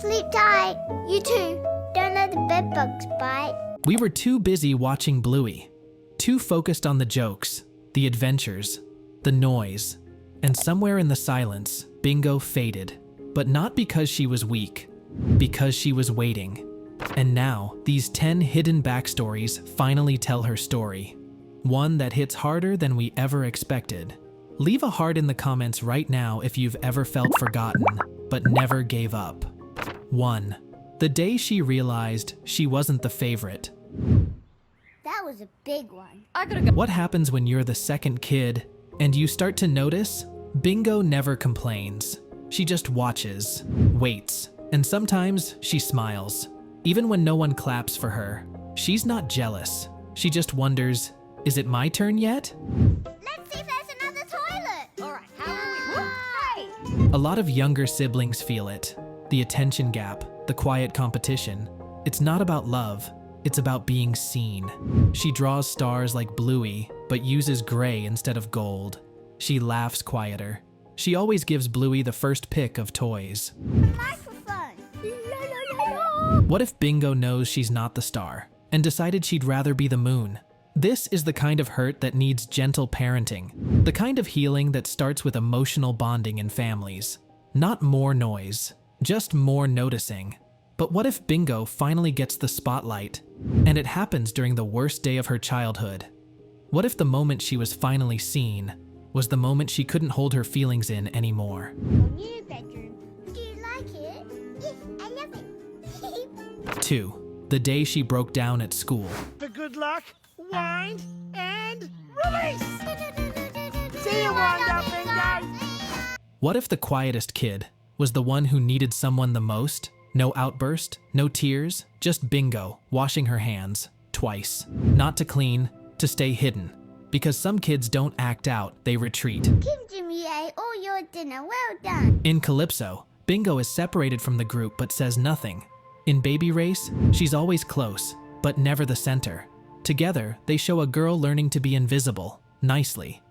Sleep tight. You too. Don't let the bed bugs bite. We were too busy watching Bluey, too focused on the jokes, the adventures, the noise, and somewhere in the silence, Bingo faded. But not because she was weak, because she was waiting. And now, these 10 hidden backstories finally tell her story. One that hits harder than we ever expected. Leave a heart in the comments right now if you've ever felt forgotten, but never gave up. 1. The day she realized she wasn't the favorite. That was a big one. What happens when you're the second kid and you start to notice? Bingo never complains. She just watches, waits, and sometimes she smiles. Even when no one claps for her, she's not jealous. She just wonders, is it my turn yet? Let's see if there's another toilet. All right, how are we? A lot of younger siblings feel it. The attention gap, the quiet competition. It's not about love, it's about being seen. She draws stars like Bluey, but uses gray instead of gold. She laughs quieter. She always gives Bluey the first pick of toys. Microphone. What if Bingo knows she's not the star and decided she'd rather be the moon? This is the kind of hurt that needs gentle parenting, the kind of healing that starts with emotional bonding in families. Not more noise, just more noticing. But what if Bingo finally gets the spotlight, and it happens during the worst day of her childhood? What if the moment she was finally seen was the moment she couldn't hold her feelings in anymore? New bedroom. Do you like it? Yes, I love it. 2. The day she broke down at school. For good luck, wind, and release! See you, wind up, Bingo! What if the quietest kid was the one who needed someone the most? No outburst, no tears, just Bingo washing her hands twice. Not to clean, to stay hidden. Because some kids don't act out, they retreat. Kim Jimmy ate all your dinner. Well done. In Calypso, Bingo is separated from the group but says nothing. In Baby Race, she's always close, but never the center. Together, they show a girl learning to be invisible, nicely.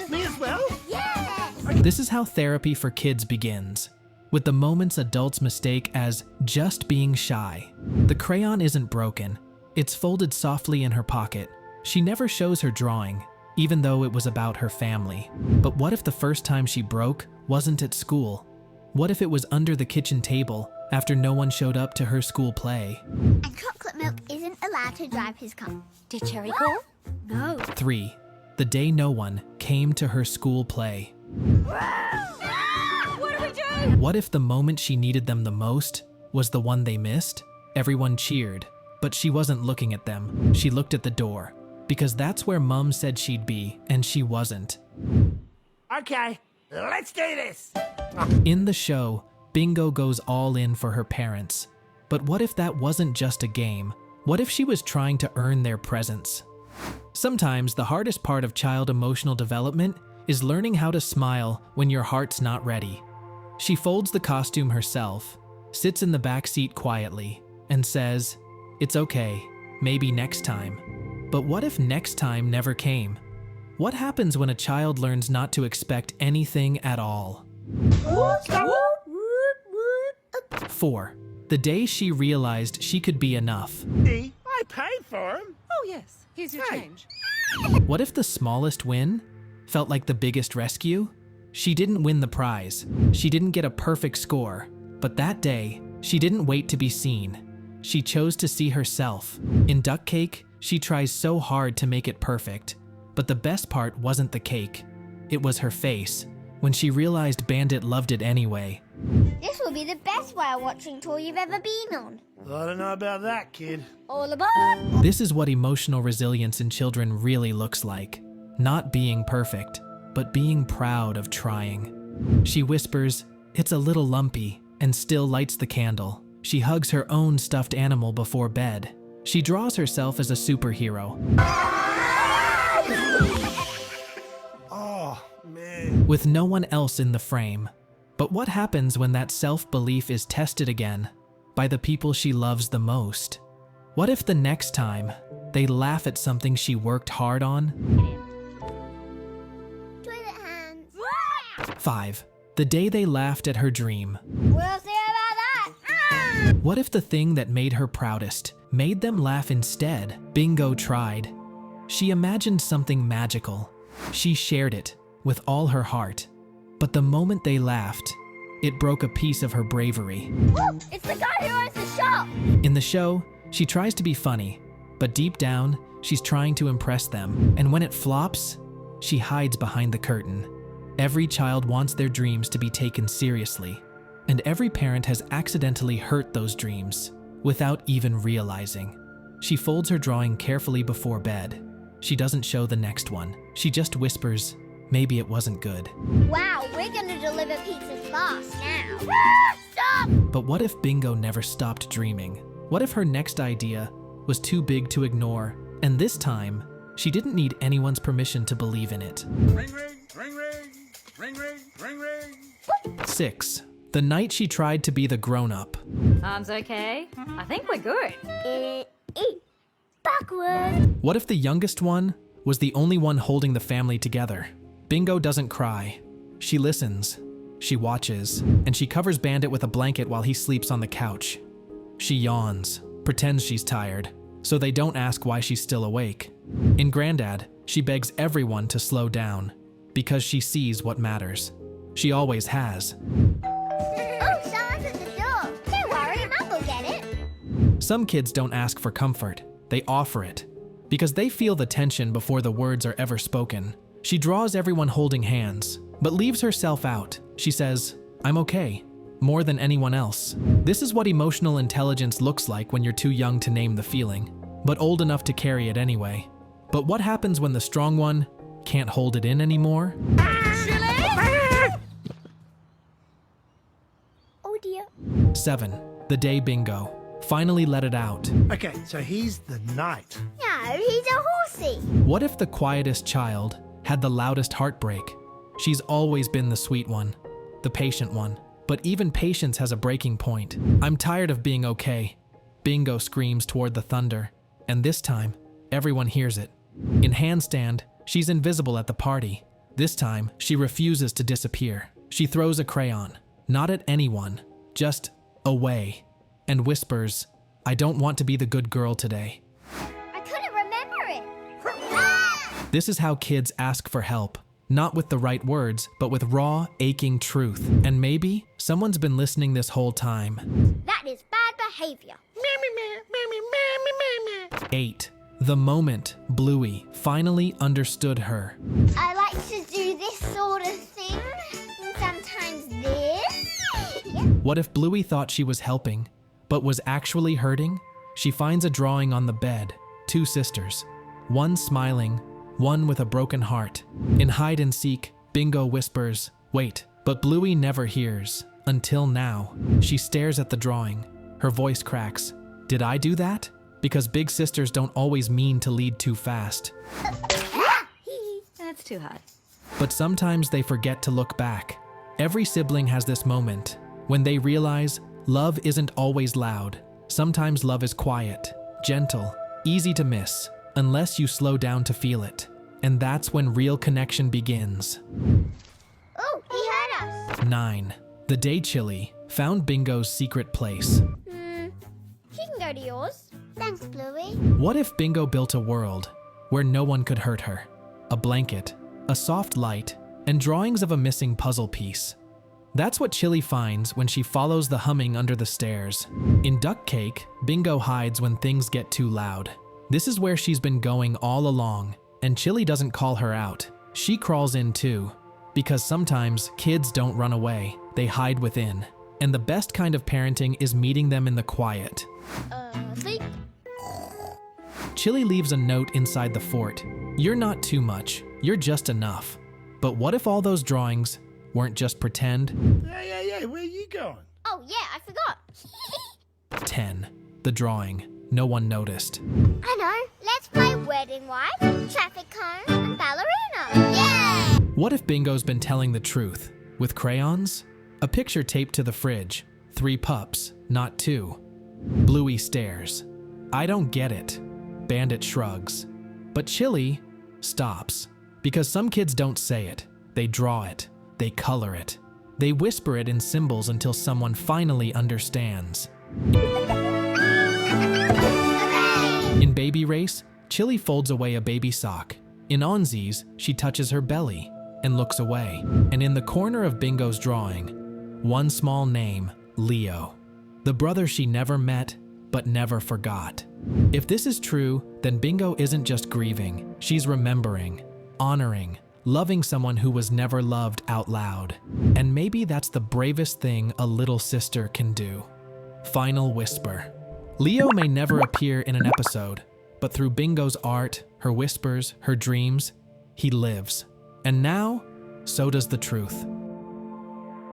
Me as well? Yeah. This is how therapy for kids begins, with the moments adults mistake as just being shy. The crayon isn't broken, it's folded softly in her pocket. She never shows her drawing, even though it was about her family. But what if the first time she broke wasn't at school? What if it was under the kitchen table after no one showed up to her school play? And chocolate milk isn't allowed to drive his car. Did Cherry call? No. 3. The day no one came to her school play. What do we do? What if the moment she needed them the most was the one they missed? Everyone cheered, but she wasn't looking at them. She looked at the door, because that's where Mum said she'd be, and she wasn't. Okay, let's do this! In the show, Bingo goes all in for her parents. But what if that wasn't just a game? What if she was trying to earn their presence? Sometimes the hardest part of child emotional development is learning how to smile when your heart's not ready. She folds the costume herself, sits in the back seat quietly, and says, "It's okay, maybe next time." But what if next time never came? What happens when a child learns not to expect anything at all? 4. The day she realized she could be enough. I paid for him. Oh, yes. Here's your Hey. change. What if the smallest win felt like the biggest rescue? She didn't win the prize. She didn't get a perfect score. But that day, she didn't wait to be seen. She chose to see herself. In Duck Cake, she tries so hard to make it perfect. But the best part wasn't the cake. It was her face, when she realized Bandit loved it anyway. This will be the best whale watching tour you've ever been on. I don't know about that, kid. All aboard! This is what emotional resilience in children really looks like. Not being perfect, but being proud of trying. She whispers, "It's a little lumpy," and still lights the candle. She hugs her own stuffed animal before bed. She draws herself as a superhero. Oh, man. With no one else in the frame. But what happens when that self-belief is tested again by the people she loves the most? What if the next time they laugh at something she worked hard on? Toilet hands. 5. The day they laughed at her dream. We'll see about that. Ah! What if the thing that made her proudest made them laugh instead? Bingo tried. She imagined something magical. She shared it with all her heart. But the moment they laughed, it broke a piece of her bravery. Woo! It's the guy who owns the shop. In the show, she tries to be funny, but deep down, she's trying to impress them. And when it flops, she hides behind the curtain. Every child wants their dreams to be taken seriously, and every parent has accidentally hurt those dreams without even realizing. She folds her drawing carefully before bed. She doesn't show the next one. She just whispers, maybe it wasn't good. Wow, we're gonna deliver pizzas fast now. Ah, stop! But what if Bingo never stopped dreaming? What if her next idea was too big to ignore, and this time, she didn't need anyone's permission to believe in it? Ring, ring, ring, ring, ring, ring, ring, ring. 6. The night she tried to be the grown-up. Arms okay? I think we're good. Backward. What if the youngest one was the only one holding the family together? Bingo doesn't cry. She listens, she watches, and she covers Bandit with a blanket while he sleeps on the couch. She yawns, pretends she's tired, so they don't ask why she's still awake. In Grandad, she begs everyone to slow down, because she sees what matters. She always has. Oh, someone's at the door. Don't worry, Mum will get it. Some kids don't ask for comfort, they offer it, because they feel the tension before the words are ever spoken. She draws everyone holding hands, but leaves herself out. She says, I'm okay, more than anyone else. This is what emotional intelligence looks like when you're too young to name the feeling, but old enough to carry it anyway. But what happens when the strong one can't hold it in anymore? Oh dear. 7. The day Bingo finally let it out. Okay, so he's the knight. No, he's a horsey. What if the quietest child had the loudest heartbreak? She's always been the sweet one, the patient one. But even patience has a breaking point. I'm tired of being okay. Bingo screams toward the thunder, and this time, everyone hears it. In Handstand, she's invisible at the party. This time, she refuses to disappear. She throws a crayon, not at anyone, just away, and whispers, I don't want to be the good girl today. I couldn't remember it. Ah! This is how kids ask for help. Not with the right words, but with raw, aching truth. And maybe someone's been listening this whole time. That is bad behavior. 8. The moment Bluey finally understood her. I like to do this sort of thing. And sometimes this. What if Bluey thought she was helping, but was actually hurting? She finds a drawing on the bed. 2 sisters. One smiling, one with a broken heart. In hide and seek, Bingo whispers, wait, but Bluey never hears. Until now. She stares at the drawing. Her voice cracks. Did I do that? Because big sisters don't always mean to lead too fast. That's too hard. But sometimes they forget to look back. Every sibling has this moment when they realize love isn't always loud. Sometimes love is quiet, gentle, easy to miss, unless you slow down to feel it. And that's when real connection begins. Oh, he heard us. 9. The day Chili found Bingo's secret place. She can go to yours. Thanks, Bluey. What if Bingo built a world where no one could hurt her? A blanket, a soft light, and drawings of a missing puzzle piece. That's what Chili finds when she follows the humming under the stairs. In Duck Cake, Bingo hides when things get too loud. This is where she's been going all along, and Chili doesn't call her out. She crawls in too, because sometimes kids don't run away, they hide within. And the best kind of parenting is meeting them in the quiet. Sleep. Chili leaves a note inside the fort. You're not too much, you're just enough. But what if all those drawings weren't just pretend? Yeah, where are you going? Oh, yeah, I forgot. 10. The drawing. No one noticed. I know. Let's play wedding wife, traffic cone, and ballerina. Yeah! What if Bingo's been telling the truth? With crayons? A picture taped to the fridge. 3 pups, not 2. Bluey stares. I don't get it. Bandit shrugs. But Chili stops. Because some kids don't say it. They draw it. They color it. They whisper it in symbols until someone finally understands. In Baby Race, Chili folds away a baby sock. In Onzi's, she touches her belly and looks away. And in the corner of Bingo's drawing, one small name, Leo, the brother she never met but never forgot. If this is true, then Bingo isn't just grieving, she's remembering, honoring, loving someone who was never loved out loud. And maybe that's the bravest thing a little sister can do. Final whisper. Leo may never appear in an episode, but through Bingo's art, her whispers, her dreams, he lives. And now, so does the truth.